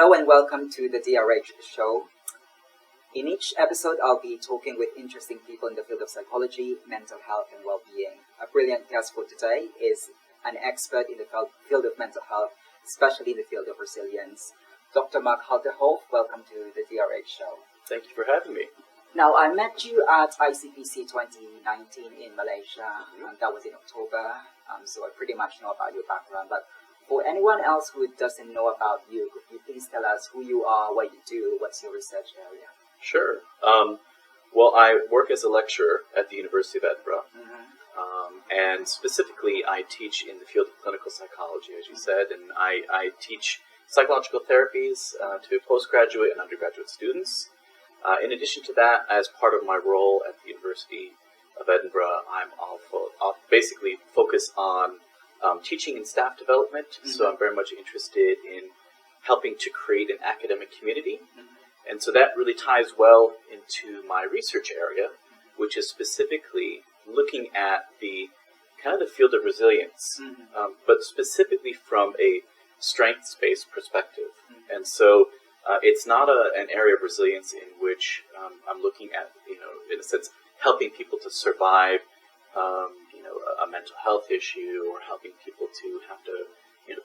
Hello and welcome to the DRH show. In each episode, I'll be talking with interesting people in the field of psychology, mental health, and well-being. A brilliant guest for today is an expert in the field of mental health, especially in the field of resilience. Dr. Mark Hoelterhoff, welcome to the DRH show. Thank you for having me. Now, I met you at ICPC 2019 in Malaysia, and that was in October, so I pretty much know about your background. But for anyone else who doesn't know about you, could you please tell us who you are, what you do, what's your research area? Sure. Well, I work as a lecturer at the University of Edinburgh, and specifically I teach in the field of clinical psychology, as you said, and I teach psychological therapies to postgraduate and undergraduate students. In addition to that, as part of my role at the University of Edinburgh, I'll basically focus on teaching and staff development, so I'm very much interested in helping to create an academic community. And so that really ties well into my research area, which is specifically looking at the kind of the field of resilience, but specifically from a strengths-based perspective. And so it's not an area of resilience in which I'm looking at, in a sense, helping people to survive, a mental health issue, or helping people to have to,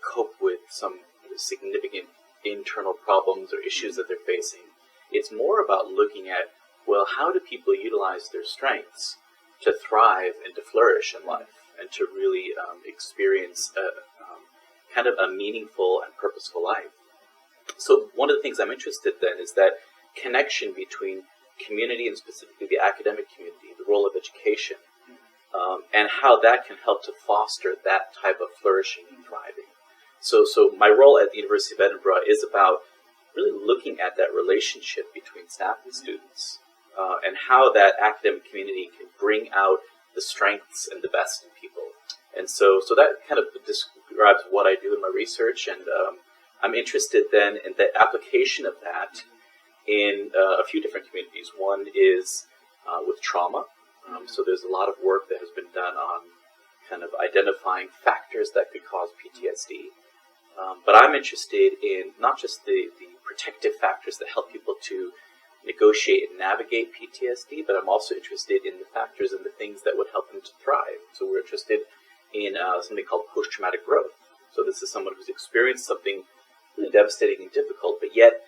cope with some significant internal problems or issues that they're facing. It's more about looking at, well, how do people utilize their strengths to thrive and to flourish in life and to really experience kind of a meaningful and purposeful life. So one of the things I'm interested in is that connection between community and specifically the academic community, the role of education, and how that can help to foster that type of flourishing and thriving. So my role at the University of Edinburgh is about really looking at that relationship between staff and students, and how that academic community can bring out the strengths and the best in people. And so that kind of describes what I do in my research, and I'm interested then in the application of that in a few different communities. One is with trauma. So there's a lot of work that has been done on kind of identifying factors that could cause PTSD. But I'm interested in not just the protective factors that help people to negotiate and navigate PTSD, but I'm also interested in the factors and the things that would help them to thrive. So we're interested in something called post-traumatic growth. So this is someone who's experienced something really devastating and difficult, but yet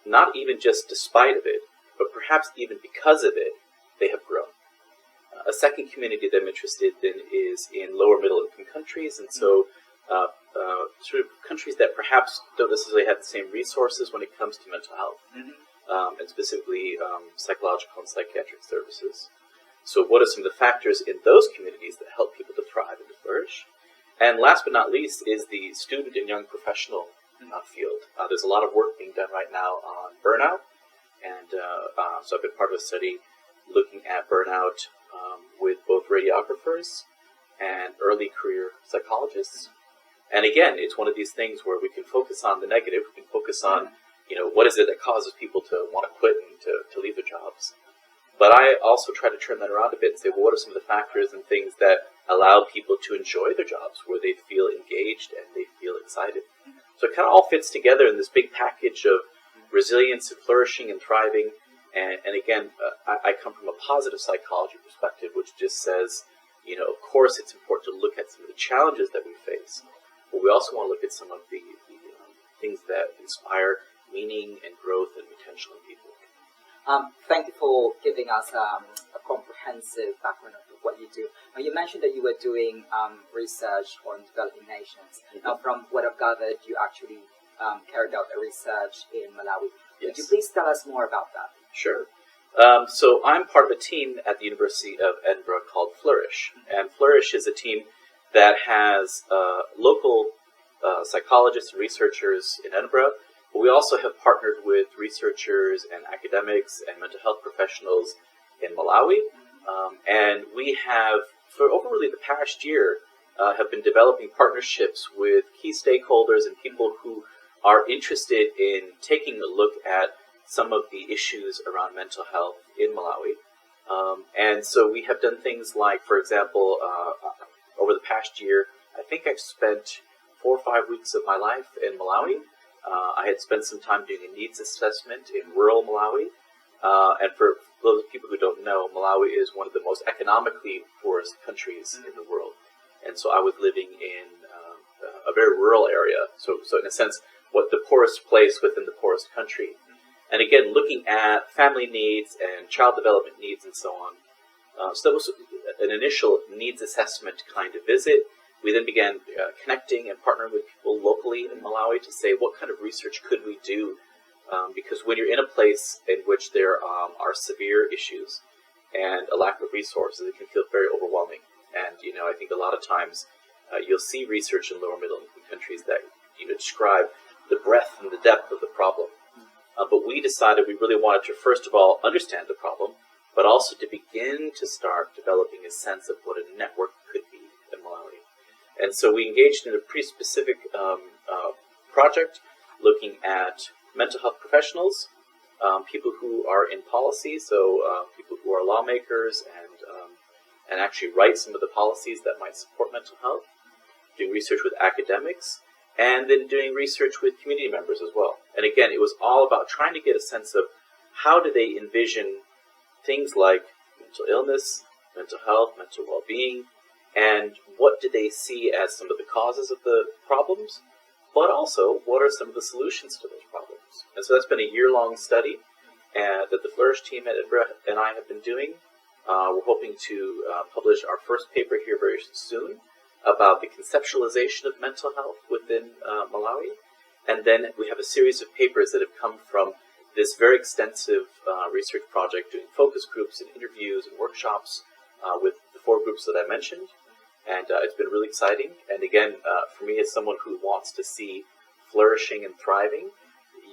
not even just despite of it, but perhaps even because of it, they have grown. A second community that I'm interested in is in lower middle income countries, and so sort of countries that perhaps don't necessarily have the same resources when it comes to mental health, and specifically psychological and psychiatric services. So what are some of the factors in those communities that help people to thrive and to flourish? And last but not least is the student and young professional field. There's a lot of work being done right now on burnout, and so I've been part of a study looking at burnout with both radiographers and early career psychologists. And again, it's one of these things where we can focus on the negative, we can focus on, what is it that causes people to want to quit and to leave their jobs. But I also try to turn that around a bit and say, well, what are some of the factors and things that allow people to enjoy their jobs, where they feel engaged and they feel excited? So it kind of all fits together in this big package of resilience and flourishing and thriving. And again, I come from a positive psychology perspective, which just says, of course it's important to look at some of the challenges that we face, but we also want to look at some of the things that inspire meaning and growth and potential in people. Thank you for giving us a comprehensive background of what you do. Now, you mentioned that you were doing research on developing nations. Now, from what I've gathered, you actually carried out a research in Malawi. Yes. Could you please tell us more about that? Sure. So I'm part of a team at the University of Edinburgh called Flourish. And Flourish is a team that has local psychologists and researchers in Edinburgh, but we also have partnered with researchers and academics and mental health professionals in Malawi. And we have, for over really the past year, have been developing partnerships with key stakeholders and people who are interested in taking a look at some of the issues around mental health in Malawi. And so we have done things like, for example, over the past year, I think I've spent 4 or 5 weeks of my life in Malawi, I had spent some time doing a needs assessment in rural Malawi. And for those people who don't know, Malawi is one of the most economically poorest countries in the world. And so I was living in a very rural area. So in a sense, what the poorest place within the poorest country. And again, looking at family needs and child development needs and so on. So that was an initial needs assessment kind of visit. We then began connecting and partnering with people locally in Malawi to say, what kind of research could we do? Because when you're in a place in which there are severe issues and a lack of resources, it can feel very overwhelming. And, I think a lot of times you'll see research in lower middle income countries that describe the breadth and the depth of the problem. But we decided we really wanted to, first of all, understand the problem, but also to begin to start developing a sense of what a network could be in Malawi. And so we engaged in a pretty specific project looking at mental health professionals, people who are in policy, so people who are lawmakers and actually write some of the policies that might support mental health, doing research with academics, and then doing research with community members as well. And again, it was all about trying to get a sense of how do they envision things like mental illness, mental health, mental well-being, and what do they see as some of the causes of the problems, but also what are some of the solutions to those problems. And so that's been a year-long study that the Flourish team at Edinburgh and I have been doing. We're hoping to publish our first paper here very soon about the conceptualization of mental health within Malawi. And then we have a series of papers that have come from this very extensive research project, doing focus groups and interviews and workshops with the 4 groups that I mentioned. And it's been really exciting. And again, for me as someone who wants to see flourishing and thriving,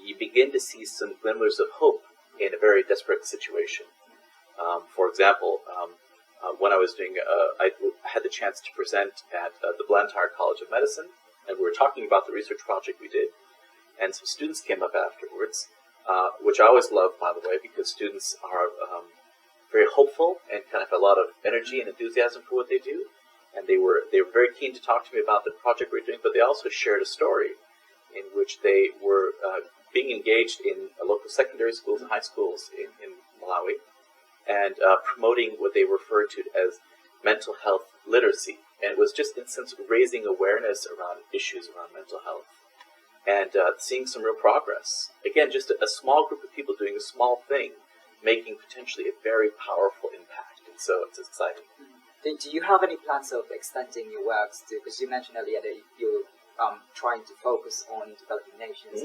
you begin to see some glimmers of hope in a very desperate situation. For example, when I was doing, I had the chance to present at the Blantyre College of Medicine, and we were talking about the research project we did, and some students came up afterwards, which I always love, by the way, because students are very hopeful and kind of have a lot of energy and enthusiasm for what they do, and they were very keen to talk to me about the project we were doing, but they also shared a story in which they were being engaged in local secondary schools and high schools in Malawi, and promoting what they referred to as mental health literacy. And it was just, in a sense, raising awareness around issues around mental health and seeing some real progress. Again, just a small group of people doing a small thing, making potentially a very powerful impact. And so it's exciting. Do you have any plans of extending your works to, because you mentioned earlier that you're trying to focus on developing nations.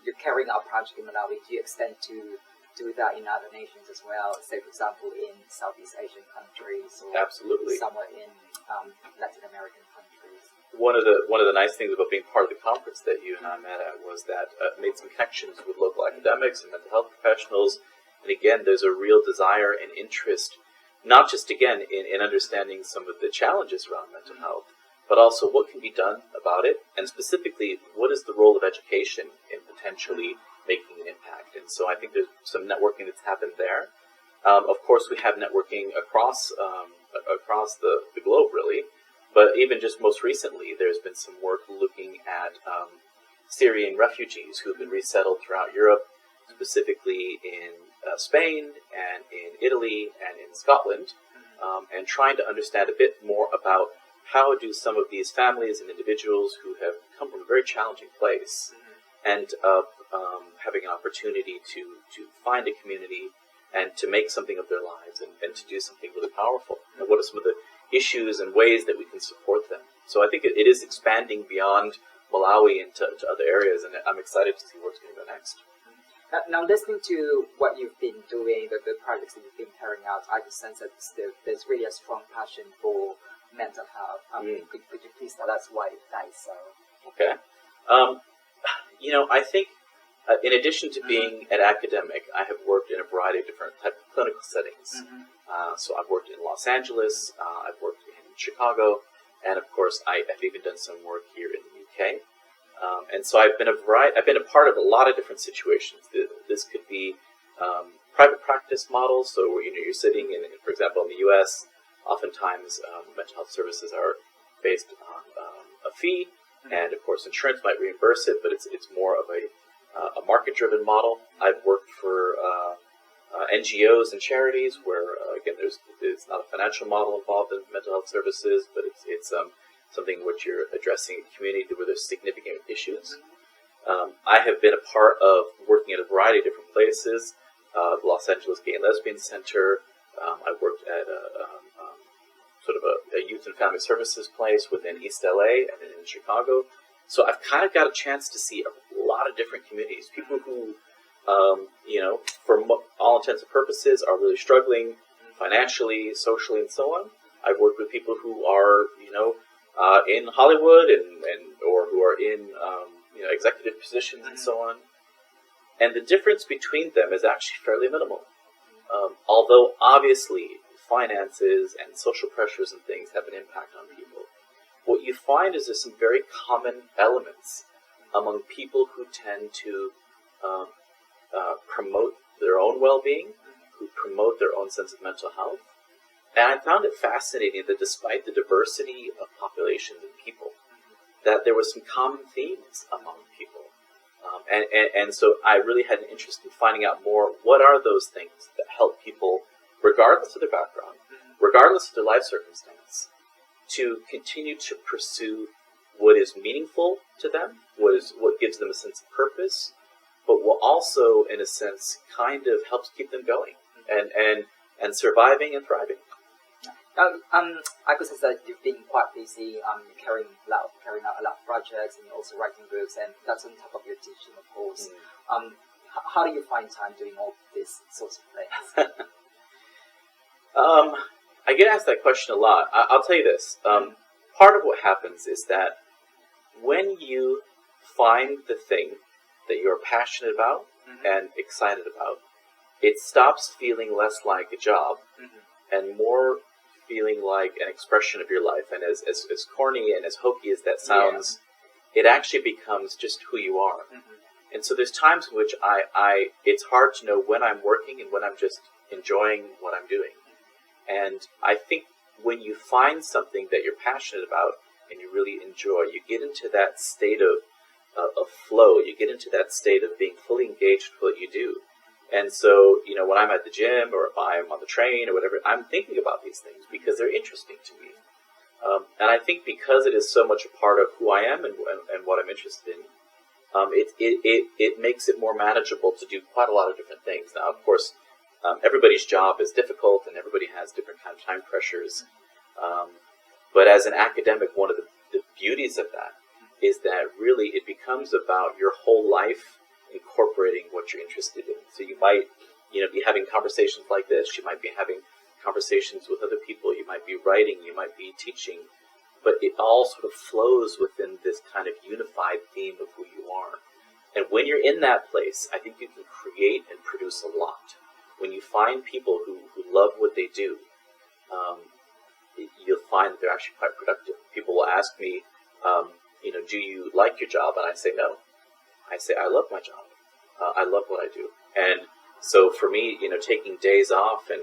You're carrying out a project in Malawi. Do you extend to do that in other nations as well? Say, for example, in Southeast Asian countries, or Absolutely. somewhere in Latin American countries. One of the nice things about being part of the conference that you and I met at was that made some connections with local academics and mental health professionals. And again, there's a real desire and interest, not just again in understanding some of the challenges around mental health, but also what can be done about it, and specifically, what is the role of education in potentially making an impact. And so I think there's some networking that's happened there. Of course, we have networking across the globe, really. But even just most recently, there's been some work looking at Syrian refugees who've been resettled throughout Europe, specifically in Spain and in Italy and in Scotland, and trying to understand a bit more about how do some of these families and individuals who have come from a very challenging place end up having an opportunity to find a community and to make something of their lives and to do something really powerful. And what are some of the issues and ways that we can support them? So I think it is expanding beyond Malawi into other areas, and I'm excited to see where it's going to go next. Now, listening to what you've been doing, the projects that you've been carrying out, I just sense that there's really a strong passion for mental health. Could you please tell us why that is so? Okay. I think in addition to being an academic, I have worked in a variety of different types of clinical settings. So I've worked in Los Angeles, I've worked in Chicago, and of course I've even done some work here in the UK. And so I've been a part of a lot of different situations. This could be private practice models. So you're sitting in, for example, in the US, oftentimes mental health services are based on a fee. and of course insurance might reimburse it, but it's more of a market-driven model. I've worked for NGOs and charities where again it's not a financial model involved in mental health services, but it's something which you're addressing a community where there's significant issues. I have been a part of working at a variety of different places. The Los Angeles Gay and Lesbian Center. I worked at sort of a youth and family services place within East LA and in Chicago. So I've kind of got a chance to see a lot of different communities. People who, for all intents and purposes, are really struggling financially, socially, and so on. I've worked with people who are, in Hollywood or who are in, executive positions and so on. And the difference between them is actually fairly minimal. Although obviously finances and social pressures and things have an impact on people, what you find is there's some very common elements among people who tend to promote their own well-being, who promote their own sense of mental health. And I found it fascinating that despite the diversity of populations and people, that there were some common themes among people. And so I really had an interest in finding out more, what are those things that help people, regardless of their background, regardless of their life circumstance, to continue to pursue what is meaningful to them, what gives them a sense of purpose, but what also, in a sense, kind of helps keep them going and surviving and thriving. I could say that you've been quite busy carrying out a lot of projects and also writing books, and that's on top of your teaching, of course. How do you find time doing all these sorts of things? I get asked that question a lot. I'll tell you this. Part of what happens is that when you find the thing that you're passionate about and excited about, it stops feeling less like a job and more feeling like an expression of your life. And as corny and as hokey as that sounds, it actually becomes just who you are. And so there's times in which it's hard to know when I'm working and when I'm just enjoying what I'm doing. And I think when you find something that you're passionate about and you really enjoy, you get into that state of flow. You get into that state of being fully engaged with what you do. And so, when I'm at the gym or if I'm on the train or whatever, I'm thinking about these things because they're interesting to me. And I think because it is so much a part of who I am and what I'm interested in, it makes it more manageable to do quite a lot of different things. Now, of course, everybody's job is difficult and everybody has different kind of time pressures. But as an academic, one of the beauties of that is that really it becomes about your whole life incorporating what you're interested in. So you might, be having conversations like this. You might be having conversations with other people. You might be writing. You might be teaching. But it all sort of flows within this kind of unified theme of who you are. And when you're in that place, I think you can create and produce a lot. When you find people who love what they do, you'll find that they're actually quite productive. People will ask me, do you like your job? And I say no. I say, I love my job. I love what I do. And so for me, taking days off and,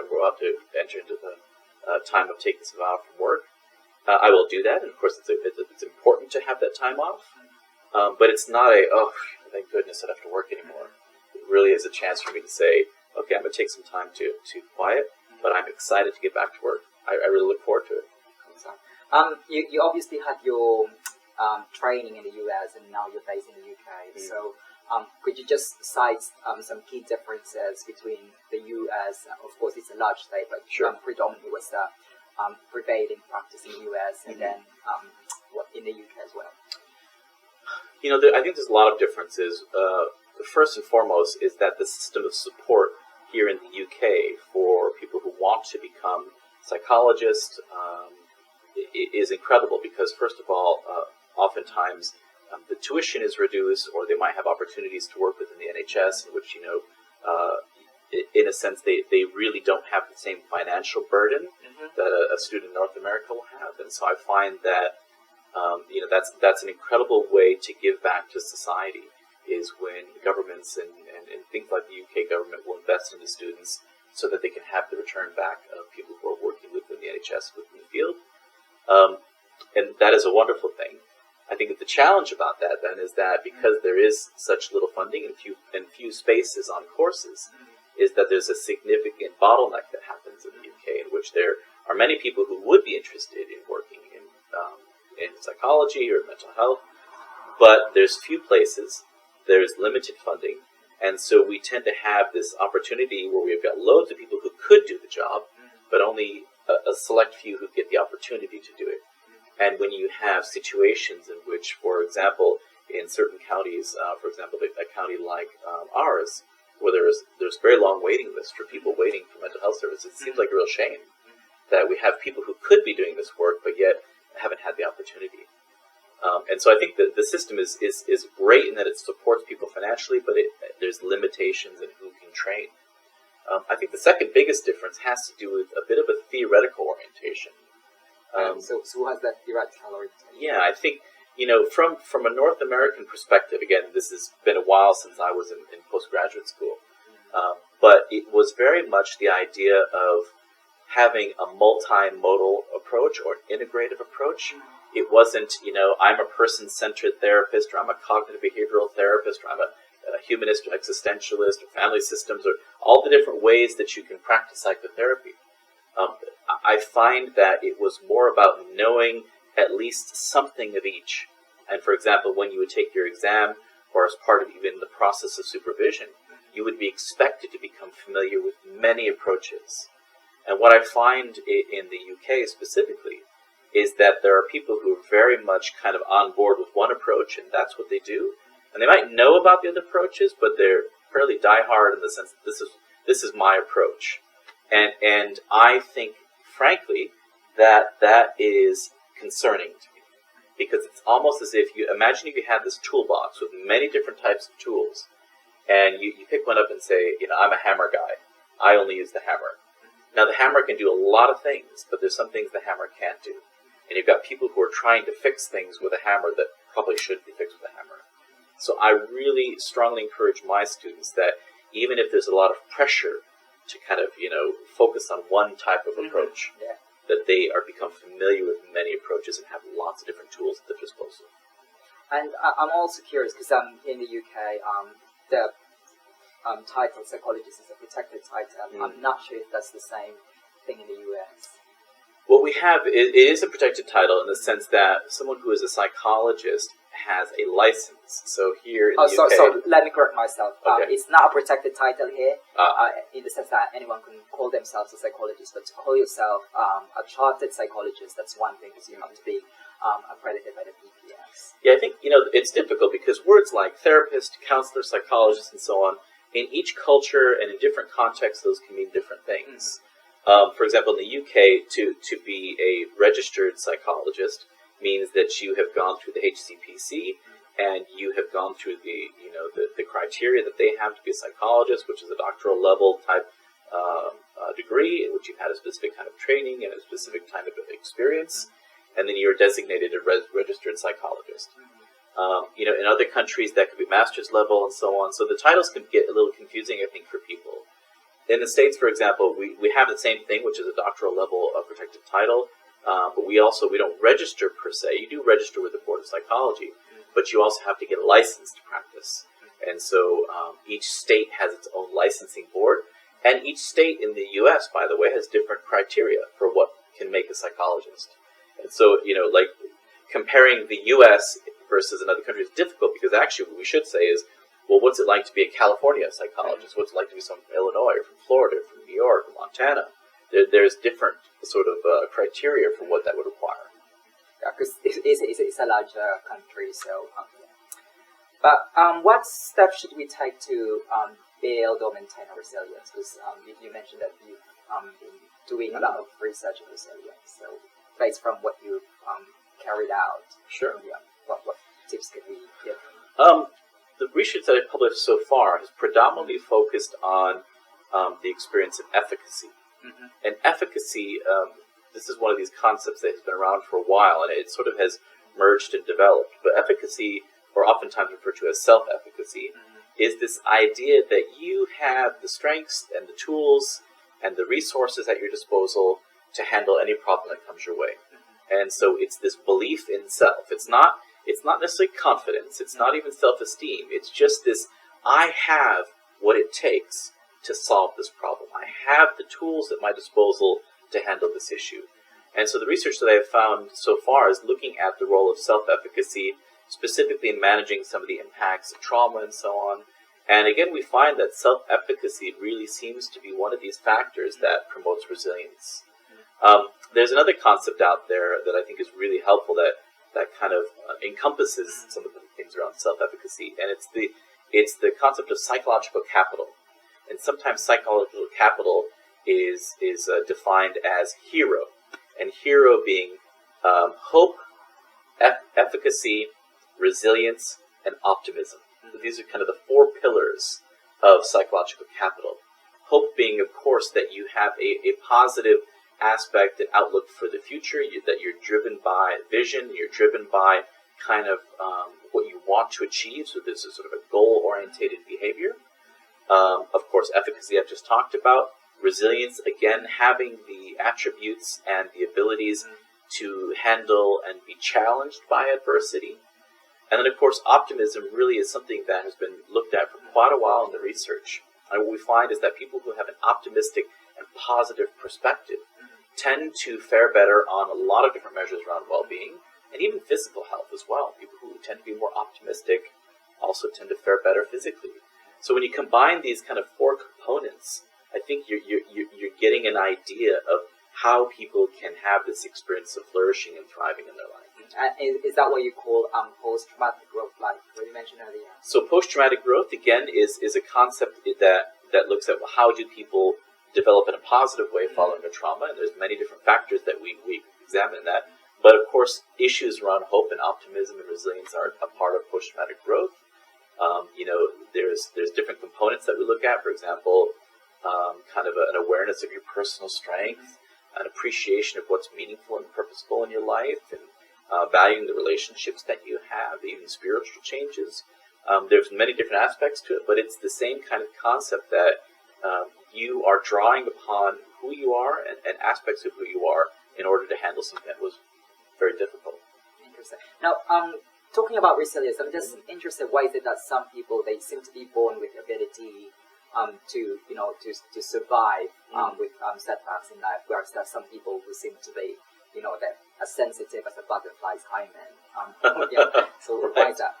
we're about to enter into the time of taking some off from work, I will do that. And of course, it's important to have that time off. But it's not thank goodness I don't have to work anymore. It really is a chance for me to say, okay, I'm going to take some time to quiet, but I'm excited to get back to work. I really look forward to it. You obviously had your training in the US and now you're based in the UK. So could you just cite some key differences between the US? Of course, it's a large state, but predominantly was the prevailing practice in the US and then in the UK as well? I think there's a lot of differences. The first and foremost is that the system of support here in the UK for people who want to become psychologists is incredible because, first of all, oftentimes the tuition is reduced, or they might have opportunities to work within the NHS, in which, in a sense, they really don't have the same financial burden that a student in North America will have. And so I find that, that's an incredible way to give back to society, is when governments and things like the UK government will invest in the students so that they can have the return back of people who are working within the NHS, within the field. And that is a wonderful thing. the challenge about that then is that because there is such little funding and few spaces on courses, is that there's a significant bottleneck that happens in the UK, in which there are many people who would be interested in working in psychology or mental health, but there's few places, there's limited funding, and so we tend to have this opportunity where we've got loads of people who could do the job, but only a select few who get the opportunity to do it. And when you have situations in which, for example, in certain counties, for example, a county like ours, where there's very long waiting lists for people waiting for mental health services, it seems like a real shame that we have people who could be doing this work, but yet haven't had the opportunity. And so I think that the system is great in that it supports people financially, but there's limitations in who can train. I think the second biggest difference has to do with a bit of a theoretical orientation. So who has that theoretical orientation? Yeah, I think, from a North American perspective, again, this has been a while since I was in postgraduate school, but it was very much the idea of having a multimodal approach or an integrative approach. It wasn't, I'm a person-centered therapist, or I'm a cognitive behavioral therapist, or I'm a humanist or existentialist, or family systems, or all the different ways that you can practice psychotherapy. I find that it was more about knowing at least something of each. And for example, when you would take your exam, or as part of even the process of supervision, you would be expected to become familiar with many approaches. And what I find in the UK specifically is that there are people who are very much kind of on board with one approach, and that's what they do. And they might know about the other approaches, but they're fairly diehard in the sense that this is my approach. And I think, frankly, that is concerning to me, because it's almost as if you had this toolbox with many different types of tools, and you pick one up and say, I'm a hammer guy. I only use the hammer. Now, the hammer can do a lot of things, but there's some things the hammer can't do. And you've got people who are trying to fix things with a hammer that probably shouldn't be fixed with a hammer. So I really strongly encourage my students that even if there's a lot of pressure to kind of, focus on one type of approach, that they are become familiar with many approaches and have lots of different tools at their disposal. And I'm also curious, because in the UK, the title psychologist is a protected title. I'm not sure if that's the same thing in the US. What we have, it is a protected title in the sense that someone who is a psychologist has a license. So here in the UK... So let me correct myself. Okay. It's not a protected title here, in the sense that anyone can call themselves a psychologist, but to call yourself a chartered psychologist, that's one thing, because you have to be accredited by the PPS. Yeah, I think, it's difficult because words like therapist, counselor, psychologist, and so on, in each culture and in different contexts, those can mean different things. For example, in the UK, to be a registered psychologist means that you have gone through the HCPC and you have gone through the criteria that they have to be a psychologist, which is a doctoral level type degree, in which you've had a specific kind of training and a specific kind of experience, and then you're designated a registered psychologist. In other countries, that could be master's level and so on. So the titles can get a little confusing, I think, for people. In the States, for example, we have the same thing, which is a doctoral level of protected title, but we don't register per se. You do register with the Board of Psychology, but you also have to get a license to practice. And so each state has its own licensing board, and each state in the U.S., by the way, has different criteria for what can make a psychologist. And so, like comparing the U.S. versus another country is difficult, because actually what we should say is, well, what's it like to be a California psychologist? What's it like to be someone from Illinois or from Florida or from New York or Montana? There's different sort of criteria for what that would require. Yeah, because it's a larger country, so... But what steps should we take to build or maintain our resilience? Because you mentioned that you've been doing a lot of research on resilience. So based from what you've carried out, sure. What tips could we give? The research that I've published so far has predominantly focused on the experience of efficacy. Mm-hmm. And efficacy, this is one of these concepts that has been around for a while, and it sort of has merged and developed. But efficacy, or oftentimes referred to as self-efficacy, is this idea that you have the strengths and the tools and the resources at your disposal to handle any problem that comes your way. And so it's this belief in self. It's not It's not necessarily confidence. It's not even self-esteem. It's just this, I have what it takes to solve this problem. I have the tools at my disposal to handle this issue. And so the research that I have found so far is looking at the role of self-efficacy, specifically in managing some of the impacts of trauma and so on. And again, we find that self-efficacy really seems to be one of these factors that promotes resilience. There's another concept out there that I think is really helpful that kind of encompasses some of the things around self-efficacy, and it's the concept of psychological capital. And sometimes psychological capital is defined as hero, and hero being hope, efficacy, resilience, and optimism. So these are kind of the four pillars of psychological capital. Hope being, of course, that you have a positive aspect and outlook for the future, that you're driven by vision, you're driven by kind of what you want to achieve, so this is sort of a goal-orientated behavior. Of course, efficacy I've just talked about. Resilience, again, having the attributes and the abilities to handle and be challenged by adversity. And then, of course, optimism really is something that has been looked at for quite a while in the research. And what we find is that people who have an optimistic and positive perspective tend to fare better on a lot of different measures around well-being, and even physical health as well. People who tend to be more optimistic also tend to fare better physically. So when you combine these kind of four components, I think you're getting an idea of how people can have this experience of flourishing and thriving in their life. Is that what you call post-traumatic growth, like what you mentioned earlier? So post-traumatic growth, again, is a concept that looks at how do people develop in a positive way following a trauma, and there's many different factors that we examine in that. But of course, issues around hope and optimism and resilience are a part of post-traumatic growth. There's different components that we look at. For example, kind of an awareness of your personal strength, an appreciation of what's meaningful and purposeful in your life, and valuing the relationships that you have, even spiritual changes. There's many different aspects to it, but it's the same kind of concept that you are drawing upon who you are and aspects of who you are in order to handle something that was very difficult. Interesting. Now, talking about resilience, I'm just interested, why is it that some people, they seem to be born with the ability to survive with setbacks in life, whereas there are some people who seem to be, that as sensitive as a butterfly's hymen. So Right. why is that?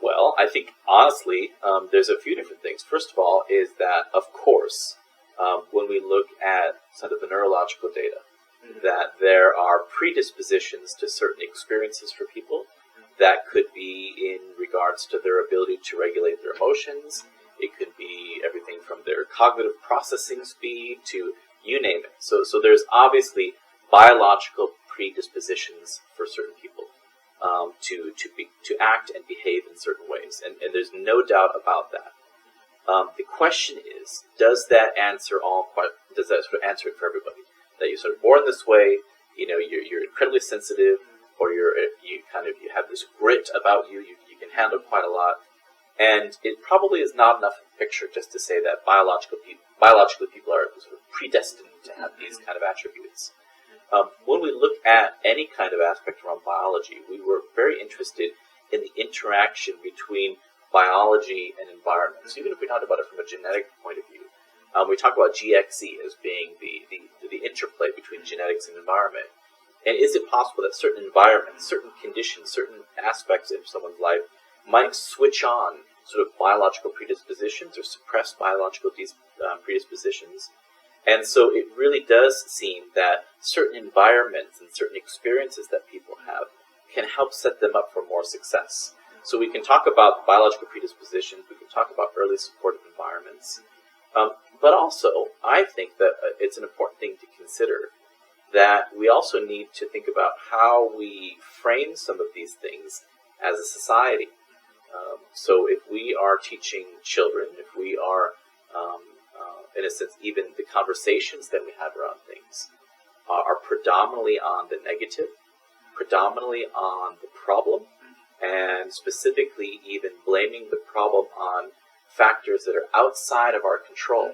Well, I think, honestly, there's a few different things. First of all is that, of course, when we look at sort of the neurological data, that there are predispositions to certain experiences for people that could be in regards to their ability to regulate their emotions. It could be everything from their cognitive processing speed to you name it. So there's obviously biological predispositions for certain people to act and behave in certain ways, and there's no doubt about that. The question is, does that answer sort of answer it for everybody? That you're sort of born this way, you're incredibly sensitive, or you have this grit about you. You can handle quite a lot, and it probably is not enough of a picture just to say that biologically people are sort of predestined to have these kind of attributes. When we look at any kind of aspect around biology, we were very interested in the interaction between biology and environment. So even if we talk about it from a genetic point of view, we talk about GXE as being the interplay between genetics and environment. And is it possible that certain environments, certain conditions, certain aspects of someone's life might switch on sort of biological predispositions or suppress biological predispositions? And so it really does seem that certain environments and certain experiences that people have can help set them up for more success. So we can talk about biological predispositions, we can talk about early supportive environments, but also I think that it's an important thing to consider that we also need to think about how we frame some of these things as a society. So if we are teaching children, if we are in a sense, even the conversations that we have around things are predominantly on the negative, predominantly on the problem, and specifically even blaming the problem on factors that are outside of our control.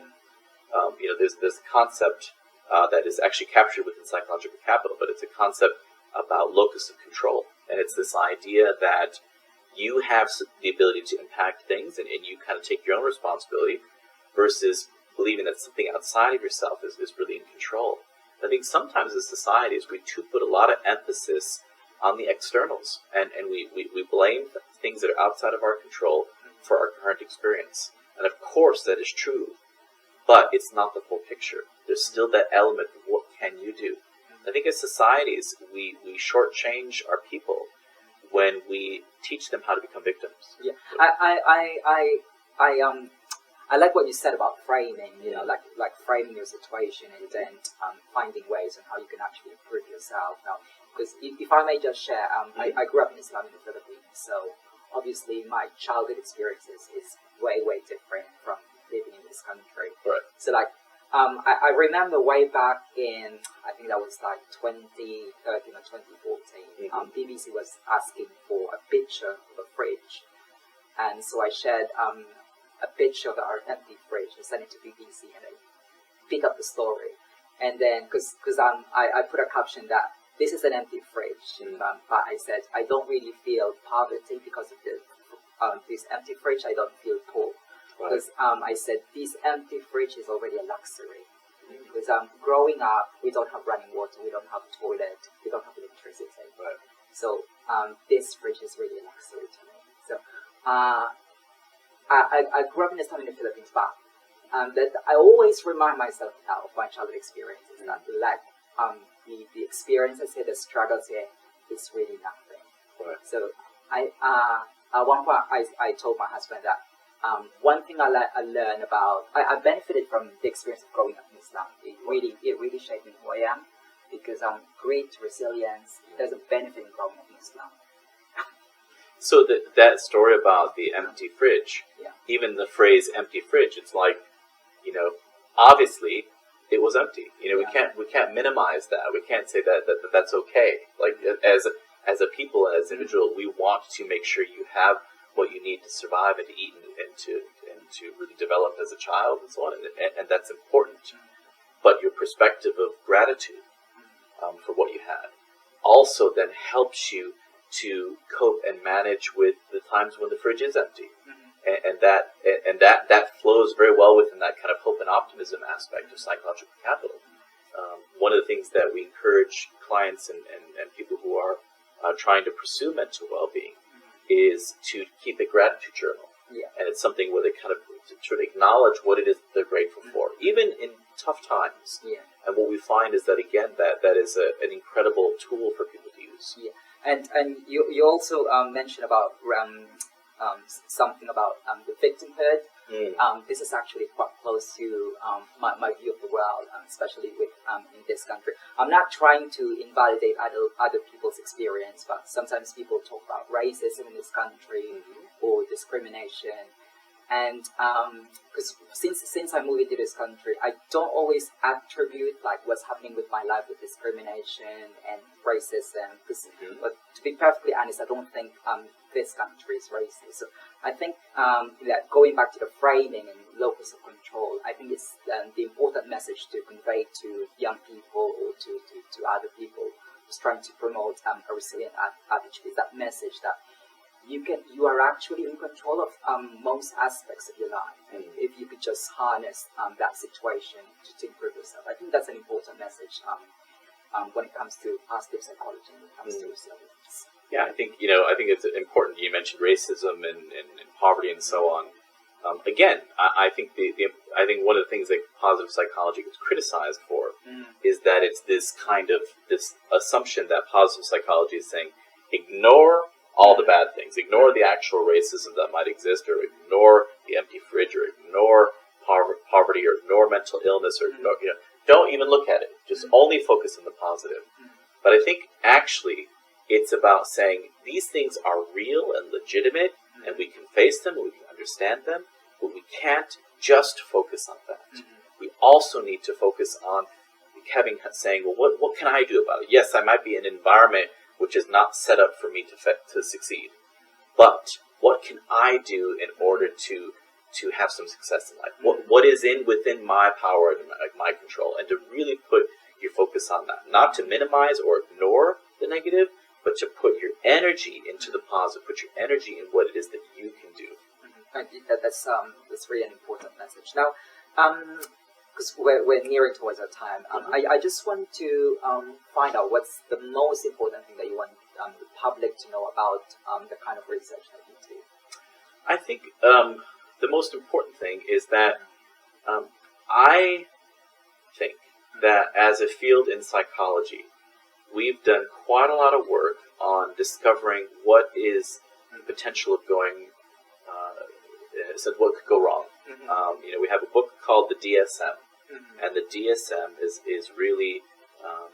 There's this concept that is actually captured within psychological capital, but it's a concept about locus of control. And it's this idea that you have the ability to impact things, and you kind of take your own responsibility, versus believing that something outside of yourself is really in control. I think sometimes as societies, we too put a lot of emphasis on the externals, and we blame things that are outside of our control for our current experience. And of course that is true, but it's not the full picture. There's still that element of what can you do. I think as societies, we shortchange our people when we teach them how to become victims. Yeah, I like what you said about framing. You know, like framing your situation and then finding ways on how you can actually improve yourself. Now, because if I may just share, I grew up in Islam in the Philippines, so obviously my childhood experiences is way different from living in this country. Right. So like, I remember way back in, I think that was like 2013 or 2014, BBC was asking for a picture of a fridge. And so I shared a picture of our empty fridge and sent it to BBC, and they picked up the story. And then, because I put a caption that this is an empty fridge, but I said, I don't really feel poverty because of this empty fridge. I don't feel poor. Because I said, this empty fridge is already a luxury. Because growing up, we don't have running water, we don't have toilet, we don't have electricity. Right. So this fridge is really a luxury to me. So I grew up in the Philippines, but that I always remind myself now of my childhood experiences, that like the experiences here, the struggles here, is really nothing. Right. So at one point I told my husband that one thing I learned about, I benefited from the experience of growing up in Islam. It really shaped me who I am, because grit, resilience, there's a benefit in growing up in Islam. So that story about the empty fridge, even the phrase empty fridge, it's like, you know, obviously it was empty. You know, we can't minimize that. We can't say that's okay. Like as a people, as individuals, we want to make sure you have what you need to survive and to eat and to really develop as a child and so on, and that's important. But your perspective of gratitude for what you had also then helps you to cope and manage with the times when the fridge is empty, and that flows very well within that kind of hope and optimism aspect of psychological capital. One of the things that we encourage clients and people who are trying to pursue mental well-being is to keep a gratitude journal. And it's something where they kind of sort of acknowledge what it is they're grateful for, even in tough times. And what we find is that, again, that is an incredible tool for people to use. And you also mentioned about something about the victimhood. This is actually quite close to my view of the world, especially with in this country. I'm not trying to invalidate other people's experience, but sometimes people talk about racism in this country or discrimination. And because since I moved into this country, I don't always attribute like what's happening with my life with discrimination and racism. But to be perfectly honest, I don't think this country is racist. So I think that going back to the framing and locus of control, I think it's the important message to convey to young people or to other people who's trying to promote a resilient attitude, is that message that you are actually in control of most aspects of your life, and if you could just harness that situation to improve yourself. I think that's an important message when it comes to positive psychology, when it comes to resilience. Yeah, I think it's important. You mentioned racism and poverty and so on. Again, I think I think one of the things that positive psychology gets criticized for is that it's this assumption that positive psychology is saying ignore all the bad things, ignore the actual racism that might exist, or ignore the empty fridge, or ignore poverty, or ignore mental illness, or ignore, don't even look at it. Just only focus on the positive. But I think actually it's about saying these things are real and legitimate, and we can face them, and we can understand them, but we can't just focus on that. We also need to focus on saying, well, what can I do about it? Yes, I might be in an environment which is not set up for me to succeed, but what can I do in order to have some success in life? What is within my power and my control, and to really put your focus on that, not to minimize or ignore the negative, but to put your energy into the positive, put your energy in what it is that you can do. That's really an important message. Now, because we're nearing towards our time, I just want to find out what's the most important thing that you want the public to know about the kind of research that you do. I think the most important thing is that I think that as a field in psychology, we've done quite a lot of work on discovering what is the potential of going, what could go wrong. We have a book called the DSM, and the DSM is really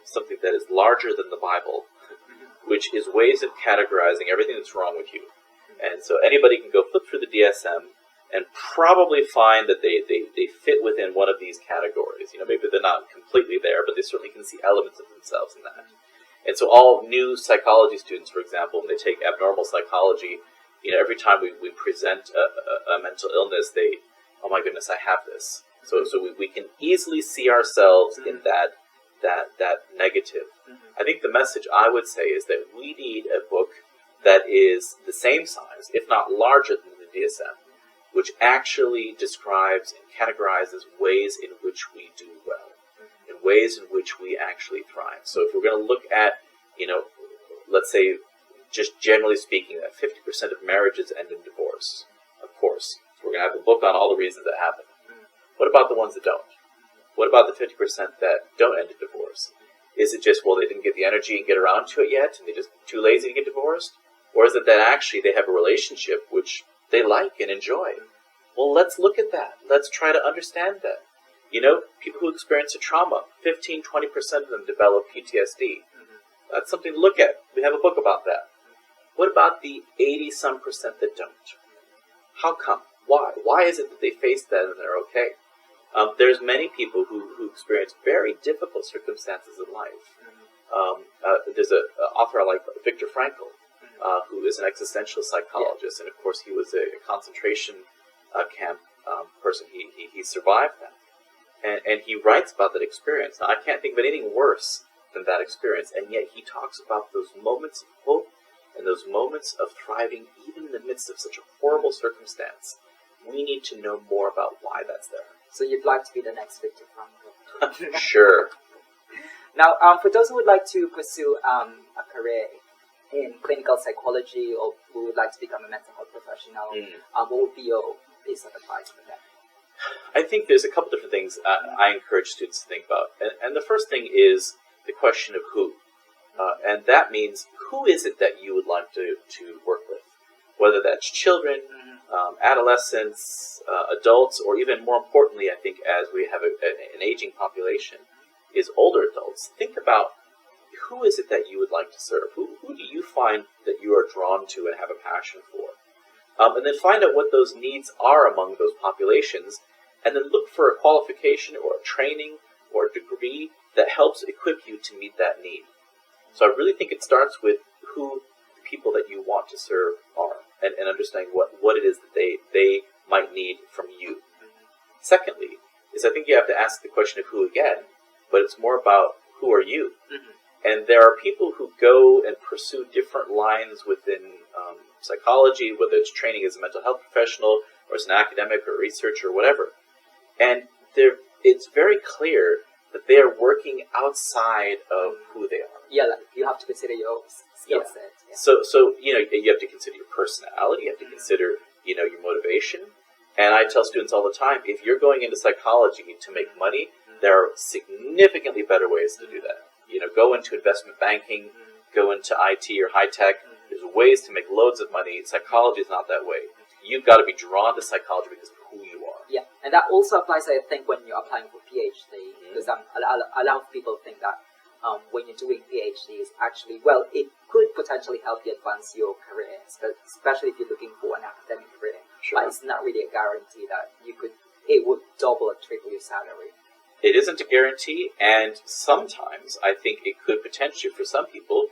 something that is larger than the Bible, which is ways of categorizing everything that's wrong with you. And so anybody can go flip through the DSM and probably find that they fit within one of these categories. Maybe they're not completely there, but they certainly can see elements of themselves in that. And so all new psychology students, for example, when they take abnormal psychology, every time we present a mental illness, they, oh my goodness, I have this. So we can easily see ourselves in that negative. I think the message I would say is that we need a book that is the same size, if not larger than the DSM, which actually describes and categorizes ways in which we do well, and ways in which we actually thrive. So if we're going to look at, let's say, just generally speaking, that 50% of marriages end in divorce, of course. So we're going to have a book on all the reasons that happen. What about the ones that don't? What about the 50% that don't end in divorce? Is it just, well, they didn't get the energy and get around to it yet, and they're just too lazy to get divorced? Or is it that actually they have a relationship which they like and enjoy? Well, let's look at that. Let's try to understand that. People who experience a trauma, 15-20% of them develop PTSD. That's something to look at. We have a book about that. What about the 80-some% that don't? How come? Why? Why is it that they face that and they're okay? There's many people who experience very difficult circumstances in life. There's an author I like, Viktor Frankl, who is an existential psychologist, and of course he was a concentration camp person. He survived that, and he writes about that experience. Now, I can't think of anything worse than that experience, and yet he talks about those moments of hope and those moments of thriving even in the midst of such a horrible circumstance. We need to know more about why that's there. So you'd like to be the next Viktor Frankl? Sure. Now, for those who would like to pursue a career in clinical psychology, or who would like to become a mental health professional, what would be your piece of advice for them? I think there's a couple different things I encourage students to think about. And the first thing is the question of who. And that means, who is it that you would like to work with? Whether that's children, adolescents, adults, or even more importantly, I think, as we have an aging population, is older adults. Think about, who is it that you would like to serve? Who do you find that you are drawn to and have a passion for? And then find out what those needs are among those populations, and then look for a qualification or a training or a degree that helps equip you to meet that need. So I really think it starts with who the people that you want to serve are, and understanding what it is that they might need from you. Secondly, is I think you have to ask the question of who again, but it's more about who are you? And there are people who go and pursue different lines within psychology, whether it's training as a mental health professional or as an academic or researcher or whatever. And it's very clear that they are working outside of who they are. Yeah, like you have to consider your skill set. Yeah. So you have to consider your personality, you have to consider your motivation. And I tell students all the time, if you're going into psychology to make money, there are significantly better ways to do that. Go into investment banking, go into IT or high tech. There's ways to make loads of money. Psychology is not that way. You've got to be drawn to psychology because of who you are. Yeah, and that also applies, I think, when you're applying for PhD, because a lot of people think that when you're doing PhDs, actually, well, it could potentially help you advance your career, especially if you're looking for an academic career. Sure. But it's not really a guarantee that it would double or triple your salary. It isn't a guarantee, and sometimes I think it could potentially, for some people,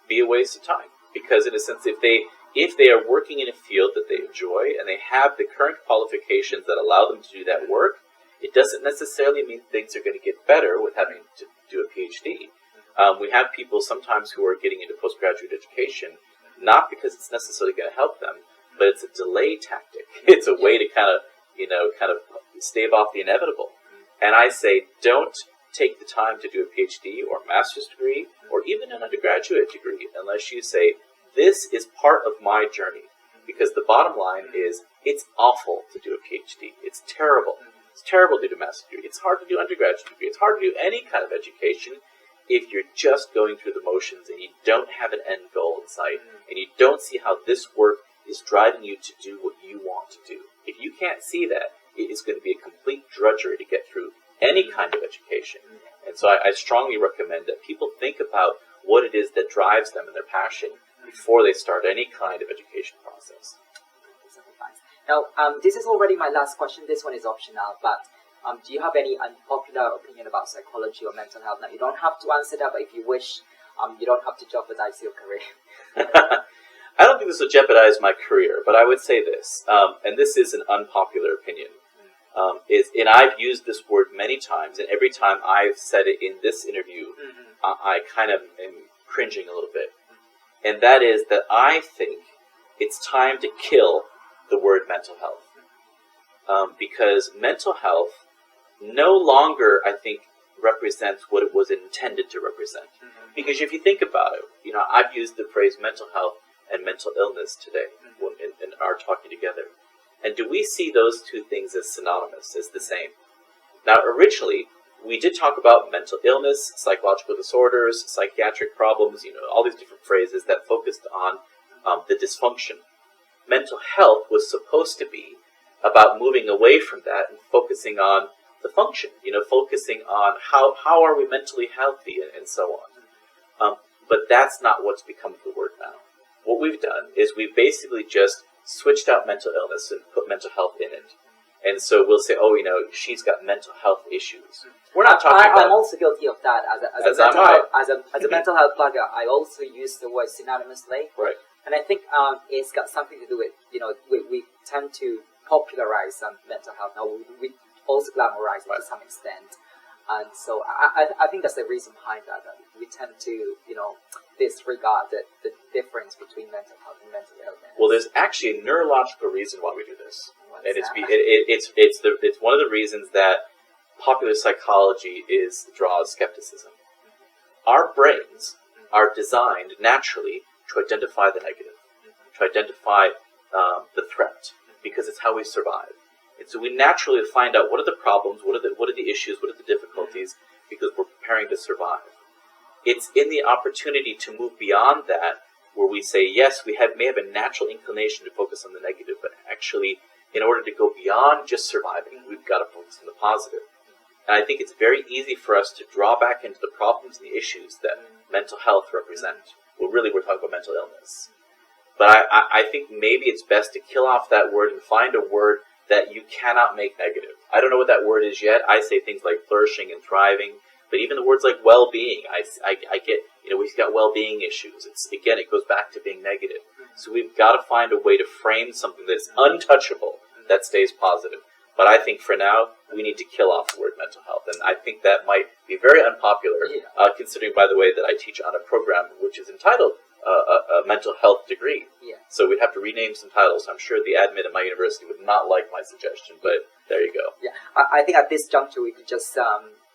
be a waste of time. Because in a sense, if they are working in a field that they enjoy and they have the current qualifications that allow them to do that work, it doesn't necessarily mean things are going to get better with having to do a PhD. We have people sometimes who are getting into postgraduate education, not because it's necessarily going to help them, but it's a delay tactic. It's a way to kind of stave off the inevitable. And I say, don't take the time to do a PhD or a master's degree or even an undergraduate degree unless you say, this is part of my journey. Because the bottom line is, it's awful to do a PhD. It's terrible. It's terrible to do a master's degree. It's hard to do undergraduate degree. It's hard to do any kind of education if you're just going through the motions and you don't have an end goal in sight and you don't see how this work is driving you to do what you want to do. If you can't see that, it is going to be a complete drudgery to get through any kind of education. And so I strongly recommend that people think about what it is that drives them and their passion before they start any kind of education process. Now, this is already my last question. This one is optional, but do you have any unpopular opinion about psychology or mental health? Now, you don't have to answer that, but if you wish, you don't have to jeopardize your career. I don't think this will jeopardize my career, but I would say this, and this is an unpopular opinion, and I've used this word many times, and every time I've said it in this interview, I kind of am cringing a little bit. And that is that I think it's time to kill the word mental health. Because mental health no longer, I think, represents what it was intended to represent. Because if you think about it, I've used the phrase mental health and mental illness today in our talking together. And do we see those two things as synonymous, as the same? Now, originally, we did talk about mental illness, psychological disorders, psychiatric problems, all these different phrases that focused on the dysfunction. Mental health was supposed to be about moving away from that and focusing on the function, focusing on how are we mentally healthy and so on. But that's not what's become of the word now. What we've done is we've basically just switched out mental illness and put mental health in it. And so we'll say, she's got mental health issues. We're not talking about... I'm also guilty of that. As a mental health blogger, I also use the word synonymously. Right. And I think it's got something to do with, we tend to popularize mental health. Now, we also glamorize it to some extent. And so I think that's the reason behind that we tend to, disregard the difference between mental health and mental illness. Well, there's actually a neurological reason why we do this. And it's one of the reasons that popular psychology draws skepticism. Our brains are designed naturally to identify the negative, to identify the threat, because it's how we survive. And so we naturally find out what are the problems, what are the issues, what are the difficulties, because we're preparing to survive. It's in the opportunity to move beyond that where we say, yes, we may have a natural inclination to focus on the negative, but actually, in order to go beyond just surviving, we've got to focus on the positive. And I think it's very easy for us to draw back into the problems and the issues that mental health represent. Well, really, we're talking about mental illness. But I think maybe it's best to kill off that word and find a word that you cannot make negative. I don't know what that word is yet. I say things like flourishing and thriving, but even the words like well-being, I get, we've got well-being issues. It goes back to being negative. So we've got to find a way to frame something that's untouchable, that stays positive. But I think for now, we need to kill off the word mental health. And I think that might be very unpopular, considering, by the way, that I teach on a program which is entitled a mental health degree. Yeah. So we'd have to rename some titles. I'm sure the admin at my university would not like my suggestion, but there you go. Yeah, I think at this juncture, we could just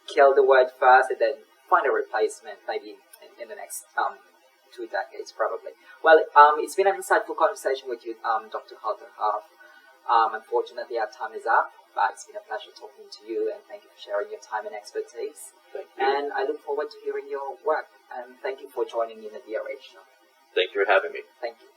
kill the word first and then find a replacement, maybe in the next 2 decades, probably. Well, it's been an insightful conversation with you, Dr. Hoelterhoff. Unfortunately, our time is up, but it's been a pleasure talking to you, and thank you for sharing your time and expertise. Thank you. And I look forward to hearing your work, and thank you for joining me in the DRH show. Thank you for having me. Thank you.